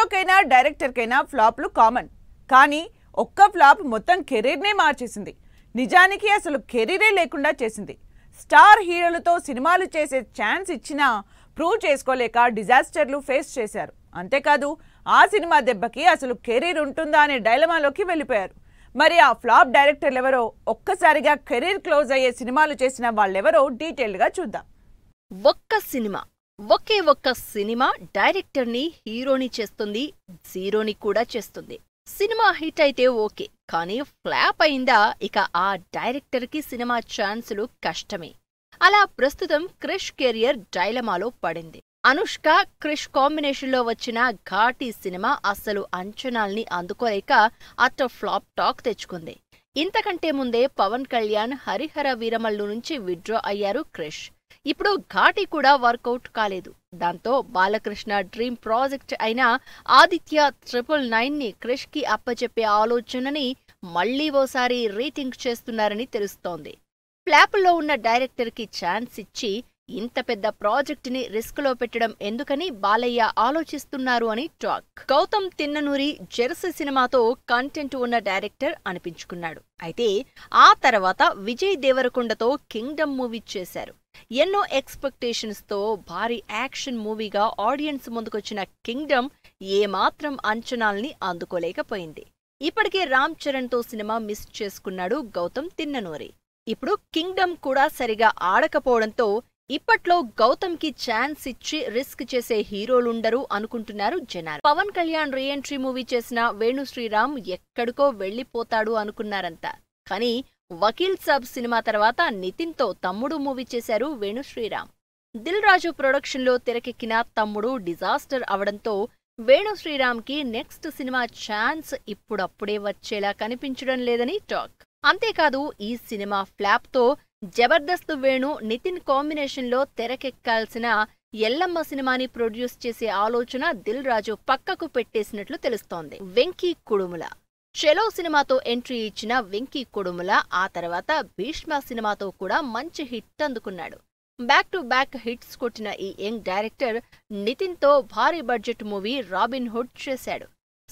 హీరోకైనా డైరెక్టర్కైనా ఫ్లాప్లు కామన్. కానీ ఒక్క ఫ్లాప్ మొత్తం కెరీర్నే మార్చేసింది. నిజానికి అసలు కెరీరే లేకుండా చేసింది. స్టార్ హీరోలతో సినిమాలు చేసే ఛాన్స్ ఇచ్చినా ప్రూవ్ చేసుకోలేక డిజాస్టర్లు ఫేస్ చేశారు. అంతేకాదు ఆ సినిమా దెబ్బకి అసలు కెరీర్ ఉంటుందా అనే డైలమాలోకి వెళ్ళిపోయారు. మరి ఆ ఫ్లాప్ డైరెక్టర్లు ఎవరో, ఒక్కసారిగా కెరీర్ క్లోజ్ అయ్యే సినిమాలు చేసిన వాళ్ళెవరో డీటెయిల్గా చూద్దాం. ఒకే ఒక్క సినిమా డైరెక్టర్ని హీరోని చేస్తుంది, జీరోని కూడా చేస్తుంది. సినిమా హిట్ అయితే ఓకే, కానీ ఫ్లాప్ అయిందా ఇక ఆ డైరెక్టర్కి సినిమా ఛాన్సులు కష్టమే. అలా ప్రస్తుతం క్రిష్ కెరియర్ డైలమాలో పడింది. అనుష్క, క్రిష్ కాంబినేషన్లో వచ్చిన ఘాటి సినిమా అస్సలు అంచనాల్ని అందుకోలేక అట్టర్ ఫ్లాప్ టాక్ తెచ్చుకుంది. ఇంతకంటే ముందే పవన్ కళ్యాణ్ హరిహర వీరమల్లు నుంచి విత్డ్రా అయ్యారు క్రిష్. ఇప్పుడు ఘాటి కూడా వర్కౌట్ కాలేదు. దాంతో బాలకృష్ణ డ్రీమ్ ప్రాజెక్ట్ అయిన ఆదిత్య 999ని క్రిష్ కి అప్పచెప్పే ఆలోచనని మళ్లీ ఓసారి రీథింక్ చేస్తున్నారని తెలుస్తోంది. ఫ్లాపుల్లో ఉన్న డైరెక్టర్ కి ఛాన్స్ ఇచ్చి ఇంత పెద్ద ప్రాజెక్ట్ ని రిస్క్ లో పెట్టడం ఎందుకని బాలయ్య ఆలోచిస్తున్నారు అని టాక్. గౌతమ్ తిన్ననూరి జెర్సీ సినిమాతో కంటెంట్ ఉన్న డైరెక్టర్ అనిపించుకున్నాడు. అయితే ఆ తర్వాత విజయ్ దేవరకొండతో కింగ్డమ్ మూవీ చేశారు. ఎన్నో ఎక్స్పెక్టేషన్స్ తో భారీ యాక్షన్ మూవీగా ఆడియన్స్ ముందుకొచ్చిన కింగ్డమ్ ఏమాత్రం అంచనాల్ని అందుకోలేకపోయింది. ఇప్పటికే రామ్ చరణ్ తో సినిమా మిస్ చేసుకున్నాడు గౌతమ్ తిన్ననూరి. ఇప్పుడు కింగ్డమ్ కూడా సరిగా ఆడకపోవడంతో ఇప్పట్లో గౌతమ్ కి ఛాన్స్ ఇచ్చి రిస్క్ చేసే హీరోలుండరు అనుకుంటున్నారు జనాలు. పవన్ కళ్యాణ్ రీఎంట్రీ మూవీ చేసిన వేణు శ్రీరామ్ ఎక్కడికో వెళ్లిపోతాడు అనుకున్నారంతా. కానీ వకీల్ సాబ్ సినిమా తర్వాత నితిన్ తో తమ్ముడు మూవీ చేశారు వేణు శ్రీరామ్. దిల్ రాజు ప్రొడక్షన్ లో తెరకెక్కిన తమ్ముడు డిజాస్టర్ అవడంతో వేణు శ్రీరామ్ కి నెక్స్ట్ సినిమా ఛాన్స్ ఇప్పుడప్పుడే వచ్చేలా కనిపించడం లేదని టాక్. అంతేకాదు ఈ సినిమా ఫ్లాప్ తో జబర్దస్త్ వేణు నితిన్ కాంబినేషన్లో తెరకెక్కాల్సిన ఎల్లమ్మ సినిమాని ప్రొడ్యూస్ చేసే ఆలోచన దిల్ రాజు పక్కకు పెట్టేసినట్లు తెలుస్తోంది. వెంకీ కుడుముల చెలో సినిమాతో ఎంట్రీ ఇచ్చిన వెంకీ కుడుముల ఆ తర్వాత భీష్మ సినిమాతో కూడా మంచి హిట్ అందుకున్నాడు. బ్యాక్ టు బ్యాక్ హిట్స్ కొట్టిన ఈ యంగ్ డైరెక్టర్ నితిన్ తో భారీ బడ్జెట్ మూవీ రాబిన్ హుడ్ చేశాడు.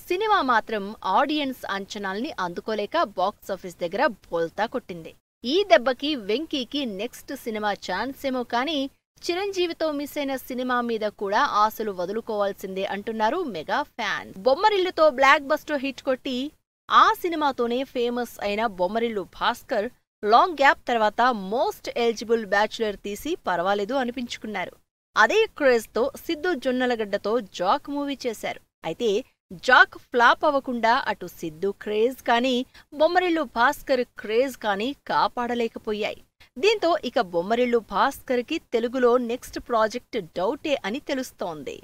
సినిమా మాత్రం ఆడియన్స్ అంచనాల్ని అందుకోలేక బాక్సాఫీస్ దగ్గర బోల్తా కొట్టింది. ఈ దెబ్బకి వెంకీకి నెక్స్ట్ సినిమా ఛాన్స్ ఏమో కానీ చిరంజీవితో మిస్ అయిన సినిమా మీద కూడా ఆశలు వదులుకోవాల్సిందే అంటున్నారు మెగా ఫ్యాన్. బొమ్మరిల్లుతో బ్లాక్ బస్టర్ హిట్ కొట్టి ఆ సినిమాతోనే ఫేమస్ అయిన బొమ్మరిల్లు భాస్కర్ లాంగ్ గ్యాప్ తర్వాత మోస్ట్ ఎలిజిబుల్ బ్యాచులర్ తీసి పర్వాలేదు అనిపించుకున్నారు. అదే క్రేజ్ తో సిద్ధు జొన్నలగడ్డతో జాక్ మూవీ చేశారు. అయితే జాక్ ఫ్లాప్ అవ్వకుండా అటు సిద్ధు క్రేజ్ కానీ బొమ్మరిల్లు భాస్కర్ క్రేజ్ కానీ కాపాడలేకపోయాయి. దీంతో ఇక బొమ్మరిల్లు భాస్కర్ కి తెలుగులో నెక్స్ట్ ప్రాజెక్ట్ డౌటే అని తెలుస్తోంది.